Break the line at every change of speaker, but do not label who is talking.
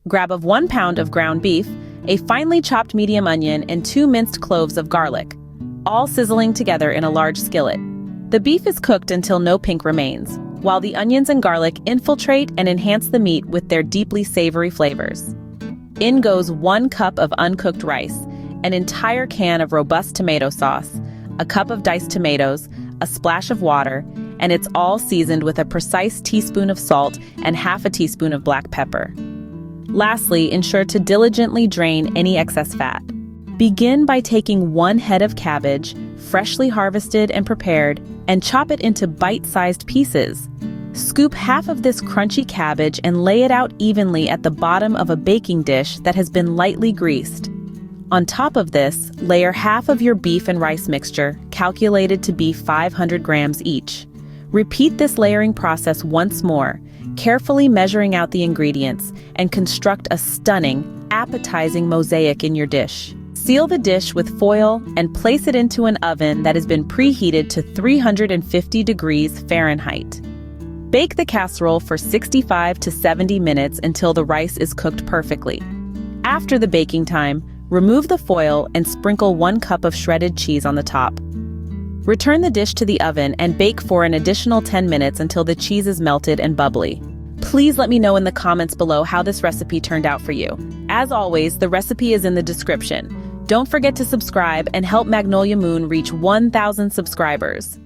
Grab of 1 pound of ground beef, a finely chopped medium onion, and 2 minced cloves of garlic, all sizzling together in a large skillet. The beef is cooked until no pink remains, while the onions and garlic infiltrate and enhance the meat with their deeply savory flavors. In goes 1 cup of uncooked rice, an entire can of robust tomato sauce, a cup of diced tomatoes, a splash of water, and it's all seasoned with a precise teaspoon of salt and half a teaspoon of black pepper. Lastly, ensure to diligently drain any excess fat. Begin by taking 1 head of cabbage, freshly harvested and prepared, and chop it into bite-sized pieces. Scoop half of this crunchy cabbage and lay it out evenly at the bottom of a baking dish that has been lightly greased. On top of this, layer half of your beef and rice mixture, calculated to be 500 grams each. Repeat this layering process once more, carefully measuring out the ingredients, and construct a stunning, appetizing mosaic in your dish. Seal the dish with foil and place it into an oven that has been preheated to 350 degrees Fahrenheit. Bake the casserole for 65 to 70 minutes until the rice is cooked perfectly. After the baking time, remove the foil and sprinkle 1 cup of shredded cheese on the top. Return the dish to the oven and bake for an additional 10 minutes until the cheese is melted and bubbly. Please let me know in the comments below how this recipe turned out for you. As always, the recipe is in the description. Don't forget to subscribe and help Magnolia Moon reach 1,000 subscribers.